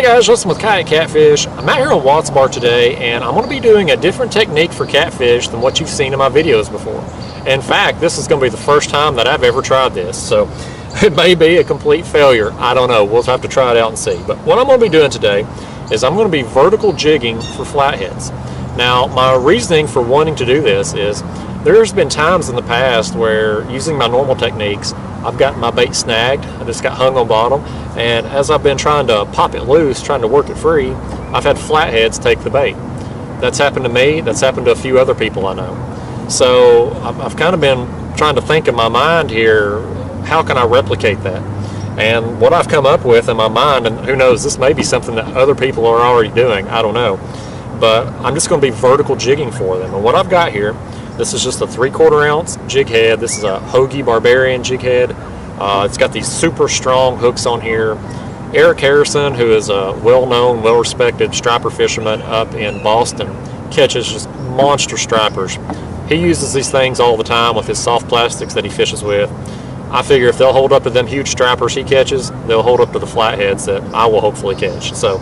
Hey guys, Justin with Kayak Catfish. I'm out here on Watts Bar today, and I'm going to be doing a different technique for catfish than what you've seen in my videos before. In fact, this is going to be the first time that I've ever tried this, so it may be a complete failure. I don't know. We'll have to try it out and see. But what I'm going to be doing today is I'm going to be vertical jigging for flatheads. Now, my reasoning for wanting to do this is there's been times in the past where using my normal techniques, I've gotten my bait snagged. I just got hung on bottom, and as I've been trying to pop it loose, trying to work it free, I've had flatheads take the bait. That's happened to me. That's happened to a few other people I know. So I've kind of been trying to think in my mind here, how can I replicate that? And what I've come up with in my mind, and who knows, this may be something that other people are already doing, I don't know, but I'm just going to be vertical jigging for them. And what I've got here, this is just a 3/4 ounce jig head. This is a Hoagie Barbarian jig head. It's got these super strong hooks on here. Eric Harrison, who is a well-known, well-respected striper fisherman up in Boston, catches just monster stripers. He uses these things all the time with his soft plastics that he fishes with. I figure if they'll hold up to them huge stripers he catches, they'll hold up to the flatheads that I will hopefully catch. So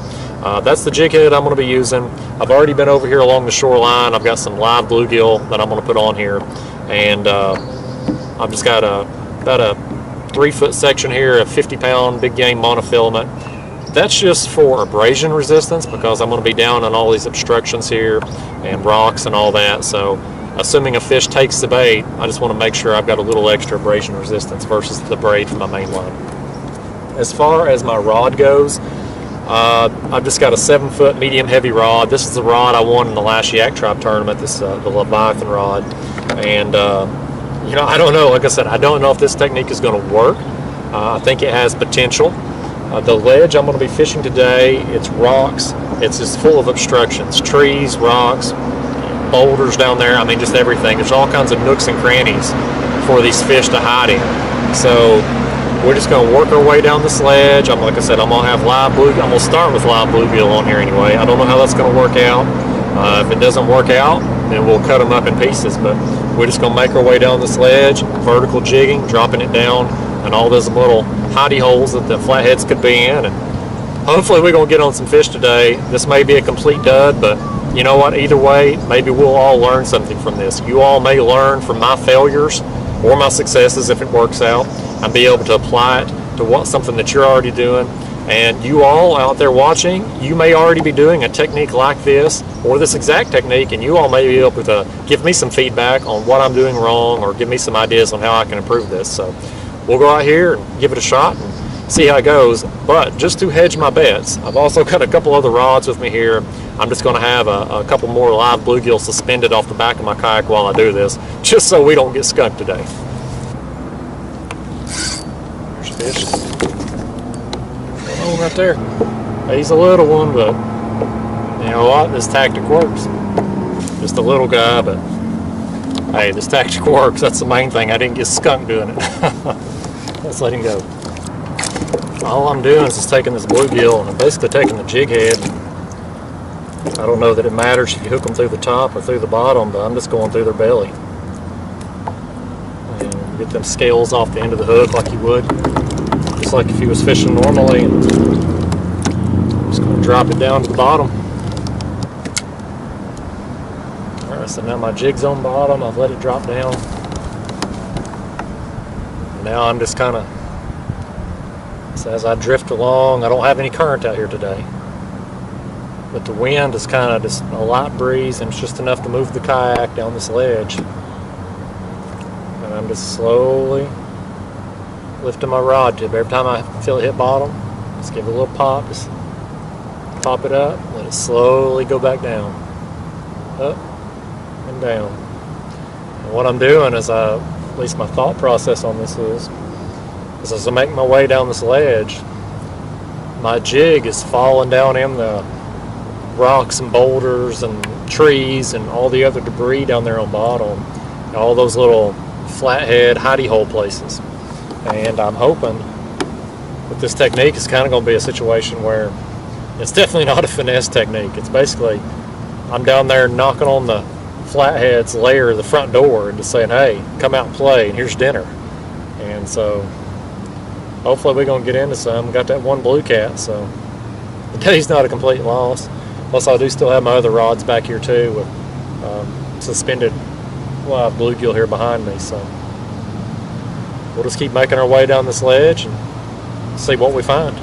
that's the jig head I'm going to be using. I've already been over here along the shoreline. I've got some live bluegill that I'm going to put on here, and I've just got about a 3-foot section here of 50-pound big game monofilament. That's just for abrasion resistance because I'm going to be down on all these obstructions here and rocks and all that. So assuming a fish takes the bait, I just want to make sure I've got a little extra abrasion resistance versus the braid from my main line. As far as my rod goes, I've just got a 7-foot medium heavy rod. This is the rod I won in the last Yak Tribe tournament, the Leviathan rod. And you know, I don't know, like I said, I don't know if this technique is going to work. I think it has potential. The ledge I'm going to be fishing today, it's rocks. It's just full of obstructions, trees, rocks, boulders down there. I mean, just everything. There's all kinds of nooks and crannies for these fish to hide in. So we're just going to work our way down this ledge. Like I said, I'm going to have live bluegill. I'm going to start with live bluegill on here anyway. I don't know how that's going to work out. If it doesn't work out, then we'll cut them up in pieces. But we're just going to make our way down this ledge, vertical jigging, dropping it down, and all those little hidey holes that the flatheads could be in. And hopefully we're going to get on some fish today. This may be a complete dud, but you know what? Either way, maybe we'll all learn something from this. You all may learn from my failures or my successes if it works out, and be able to apply it to something that you're already doing. And you all out there watching, you may already be doing a technique like this or this exact technique, and you all may be able to give me some feedback on what I'm doing wrong or give me some ideas on how I can improve this. So we'll go out here and give it a shot and see how it goes. But just to hedge my bets, I've also got a couple other rods with me here. I'm just going to have a couple more live bluegill suspended off the back of my kayak while I do this, just so we don't get skunked today. There's fish. Oh, right there. He's a little one, but you know what? This tactic works. Just a little guy, but hey, this tactic works. That's the main thing. I didn't get skunked doing it. Let's let him go. All I'm doing is just taking this bluegill and I'm basically taking the jig head. I don't know that it matters if you hook them through the top or through the bottom, but I'm just going through their belly. And get them scales off the end of the hook like you would. Just like if you was fishing normally. And I'm just going to drop it down to the bottom. Alright, so now my jig's on bottom. I've let it drop down. And now I'm just kind of, so as I drift along, I don't have any current out here today. But the wind is kind of just a light breeze, and it's just enough to move the kayak down this ledge. And I'm just slowly lifting my rod tip. Every time I feel it hit bottom, just give it a little pop. Just pop it up, let it slowly go back down. Up and down. And what I'm doing is, at least my thought process on this is as I make my way down this ledge, my jig is falling down in the rocks and boulders and trees and all the other debris down there on bottom, and all those little flathead hidey hole places. And I'm hoping with this technique it's kind of going to be a situation where it's definitely not a finesse technique. It's basically I'm down there knocking on the flathead's lair, the front door, and just saying, hey, come out and play, and here's dinner. And so hopefully we're going to get into some. Got that one blue cat, so the day's not a complete loss. Plus, I do still have my other rods back here too with suspended live bluegill here behind me. So we'll just keep making our way down this ledge and see what we find.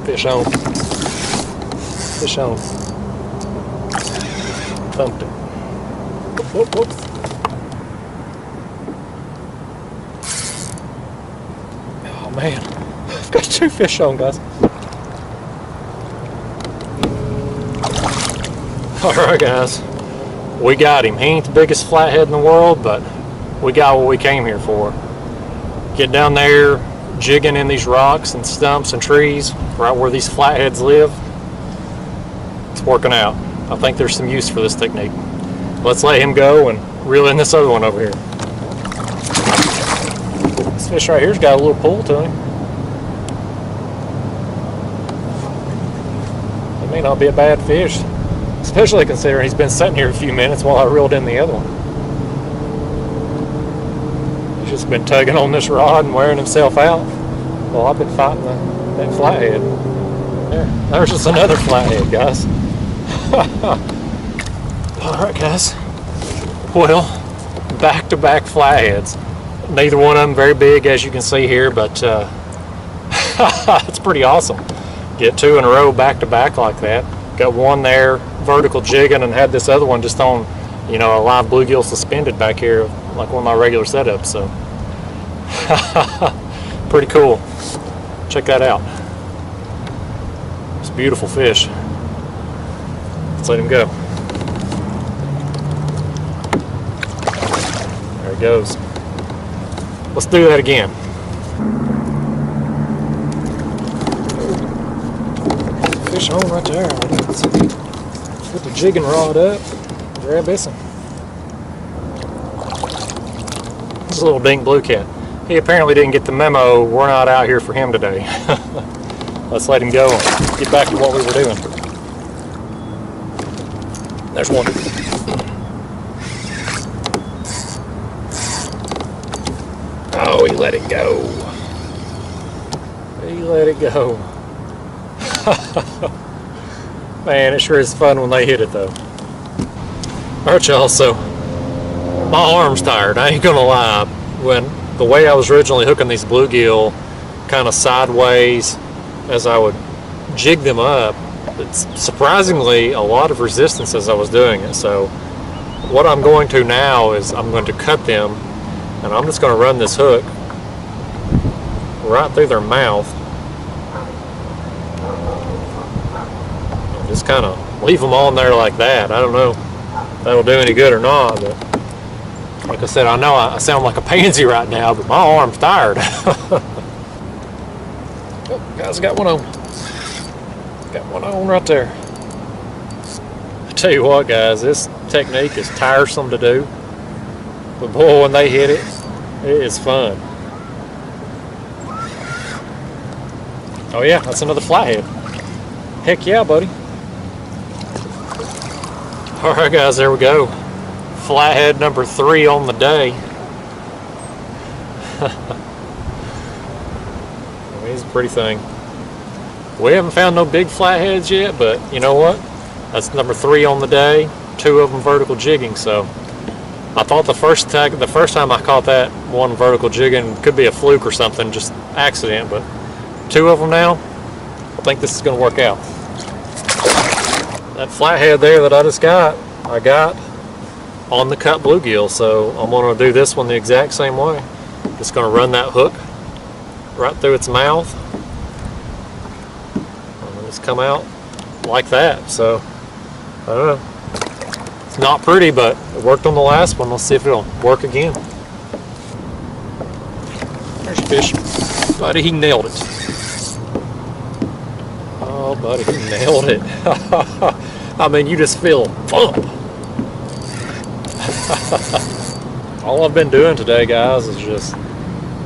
Fish on. Fish on. Thumped it. Whoop, whoop, whoop. Oh man, I've got 2 fish on, guys. Alright guys, we got him. He ain't the biggest flathead in the world, but we got what we came here for. Get down there, jigging in these rocks and stumps and trees, right where these flatheads live. It's working out. I think there's some use for this technique. Let's let him go and reel in this other one over here. This fish right here's got a little pull to him. It may not be a bad fish, especially considering he's been sitting here a few minutes while I reeled in the other one. He's just been tugging on this rod and wearing himself out while I've been fighting that flathead. There's just another flathead, guys. Alright guys, well, back-to-back flatheads. Neither one of them very big, as you can see here, but it's pretty awesome. Get 2 in a row back-to-back like that. Got one there vertical jigging and had this other one just on, you know, a live bluegill suspended back here like one of my regular setups. So pretty cool. Check that out. It's a beautiful fish. Let's let him go. There he goes. Let's do that again. Fish on right there. Let's put the jigging rod up. Grab this one. This is a little dink blue cat. He apparently didn't get the memo. We're not out here for him today. Let's let him go and get back to what we were doing. There's one. Oh, he let it go. He let it go. Man, it sure is fun when they hit it though. Alright y'all, so my arm's tired, I ain't gonna lie. When the way I was originally hooking these bluegill kind of sideways as I would jig them up, it's surprisingly a lot of resistance as I was doing it. So what I'm going to now is I'm going to cut them, and I'm just going to run this hook right through their mouth and just kind of leave them on there like that. I don't know if that'll do any good or not, but like I said, I know I sound like a pansy right now, but my arm's tired. Oh, guys, I got one on. Got one on right there. I tell you what, guys, this technique is tiresome to do, but boy, when they hit it, it is fun. Oh yeah, that's another flathead. Heck yeah, buddy. Alright guys, there we go. Flathead number 3 on the day. He's a pretty thing. We haven't found no big flatheads yet, but you know what? That's number 3 on the day. 2 of them vertical jigging. So I thought the first time I caught that one vertical jigging could be a fluke or something, just accident. But 2 of them now. I think this is going to work out. That flathead there that I just got, I got on the cut bluegill. So I'm going to do this one the exact same way. Just going to run that hook right through its mouth. Just come out like that. So I don't know, it's not pretty, but it worked on the last one. Let's see if it'll work again. There's your fish. Buddy, he nailed it. Oh buddy, he nailed it. I mean, you just feel thump. All I've been doing today, guys, is just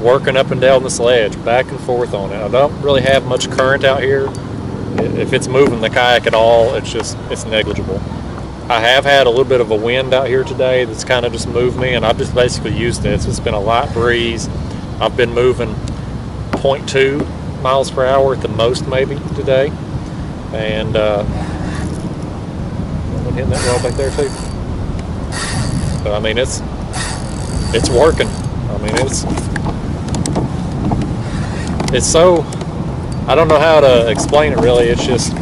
working up and down this ledge, back and forth on it. I don't really have much current out here. If it's moving the kayak at all, it's negligible. I have had a little bit of a wind out here today that's kind of just moved me, and I've just basically used it. It's been a light breeze. I've been moving 0.2 miles per hour at the most, maybe today. And I'm hitting that wall back there too. But I mean, it's working. I mean, it's so, I don't know how to explain it really. It's just,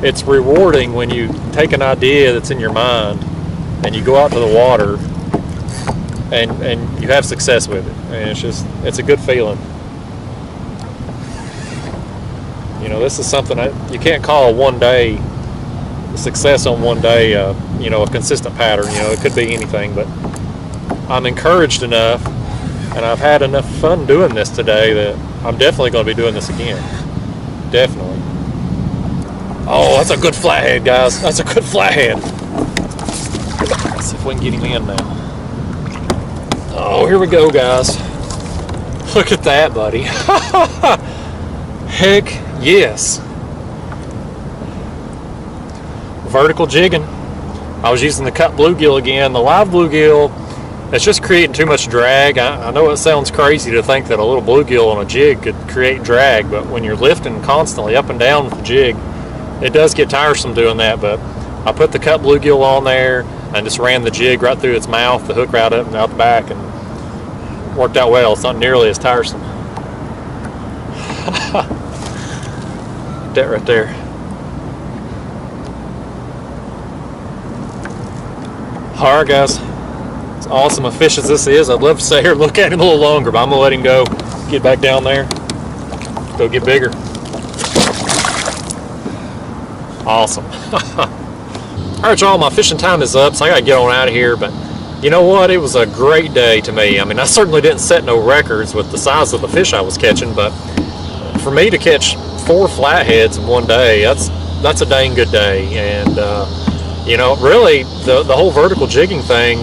it's rewarding when you take an idea that's in your mind and you go out to the water and you have success with it. And it's a good feeling. You know, this is something you can't call one day success on one day, you know, a consistent pattern. You know, it could be anything, but I'm encouraged enough and I've had enough fun doing this today that I'm definitely going to be doing this again. Definitely. Oh, that's a good flathead, guys. That's a good flathead. Let's see if we can get him in now. Oh, here we go, guys. Look at that, buddy. Heck yes. Vertical jigging. I was using the cut bluegill again. The live bluegill, it's just creating too much drag. I know it sounds crazy to think that a little bluegill on a jig could create drag, but when you're lifting constantly up and down with the jig, it does get tiresome doing that. But I put the cut bluegill on there and just ran the jig right through its mouth, the hook right up and out the back, and worked out well. It's not nearly as tiresome. That right there. Alright, guys. As awesome a fish as this is, I'd love to stay here and look at him a little longer, but I'm going to let him go, get back down there, go get bigger. Awesome. Alright, y'all, my fishing time is up, so I got to get on out of here, but you know what? It was a great day to me. I mean, I certainly didn't set no records with the size of the fish I was catching, but for me to catch 4 flatheads in one day, that's a dang good day. And you know, really, the whole vertical jigging thing,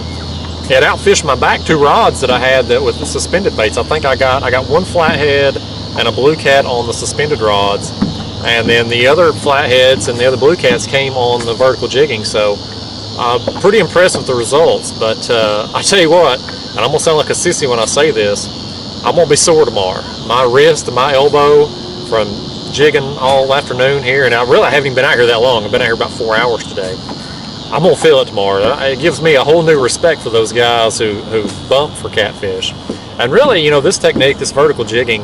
it outfished my back 2 rods that I had that with the suspended baits. I think I got 1 flathead and a blue cat on the suspended rods, and then the other flatheads and the other blue cats came on the vertical jigging. So pretty impressed with the results. But I tell you what, and I'm gonna sound like a sissy when I say this, I'm gonna be sore tomorrow. My wrist and my elbow from jigging all afternoon here, and I haven't even been out here that long. I've been out here about 4 hours today. I'm gonna feel it tomorrow. It gives me a whole new respect for those guys who bump for catfish. And really, you know, this technique, this vertical jigging,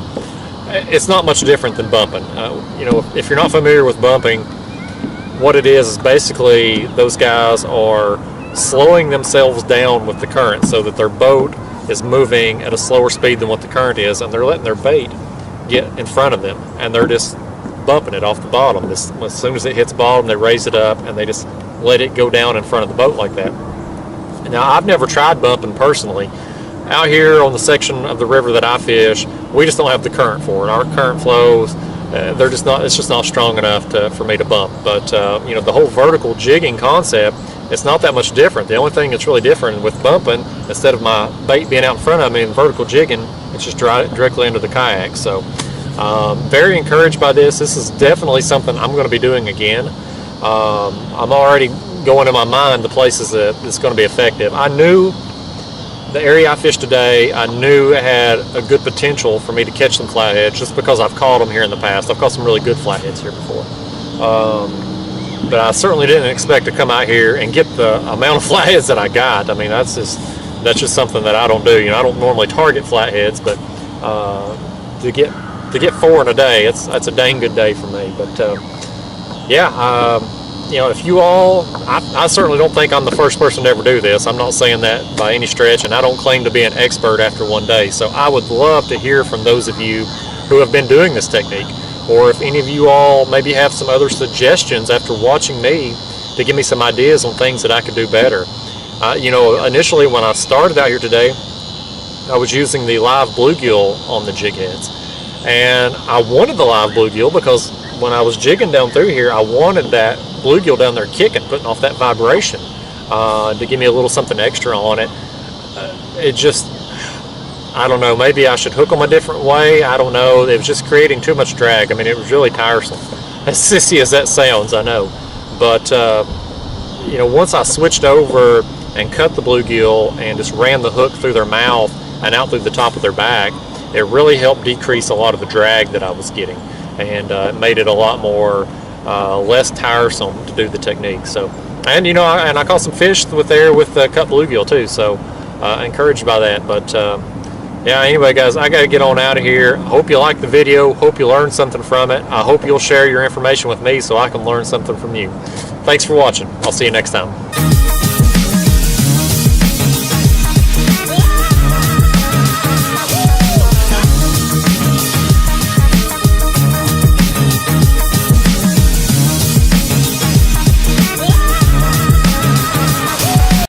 it's not much different than bumping. You know, if you're not familiar with bumping, what it is basically those guys are slowing themselves down with the current so that their boat is moving at a slower speed than what the current is, and they're letting their bait get in front of them, and they're just bumping it off the bottom. As soon as it hits bottom, they raise it up and they just let it go down in front of the boat like that. Now, I've never tried bumping personally. Out here on the section of the river that I fish, we just don't have the current for it. Our current flows, it's just not strong enough for me to bump. But you know, the whole vertical jigging concept, it's not that much different. The only thing that's really different with bumping, instead of my bait being out in front of me, in vertical jigging, it's just directly into the kayak. So very encouraged by this. This is definitely something I'm going to be doing again. I'm already going in my mind the places that it's going to be effective. I knew the area I fished today, I knew it had a good potential for me to catch some flatheads just because I've caught them here in the past. I've caught some really good flatheads here before. But I certainly didn't expect to come out here and get the amount of flatheads that I got. I mean, that's just something that I don't do. You know, I don't normally target flatheads, but to get 4 in a day, that's a dang good day for me. But yeah, you know, if you all, I certainly don't think I'm the first person to ever do this. I'm not saying that by any stretch, and I don't claim to be an expert after one day. So I would love to hear from those of you who have been doing this technique, or if any of you all maybe have some other suggestions after watching me to give me some ideas on things that I could do better. You know, initially when I started out here today, I was using the live bluegill on the jig heads, and I wanted the live bluegill because when I was jigging down through here, I wanted that bluegill down there kicking, putting off that vibration to give me a little something extra on it. It just, I don't know, maybe I should hook them a different way. I don't know. It was just creating too much drag. I mean, it was really tiresome. As sissy as that sounds, I know. But, you know, once I switched over and cut the bluegill and just ran the hook through their mouth and out through the top of their back, it really helped decrease a lot of the drag that I was getting, and it made it a lot more less tiresome to do the technique. So, and I caught some fish with cut bluegill too, so encouraged by that. But yeah, anyway guys, I gotta get on out of here. Hope you liked the video, hope you learned something from it. I hope you'll share your information with me so I can learn something from you. Thanks for watching. I'll see you next time.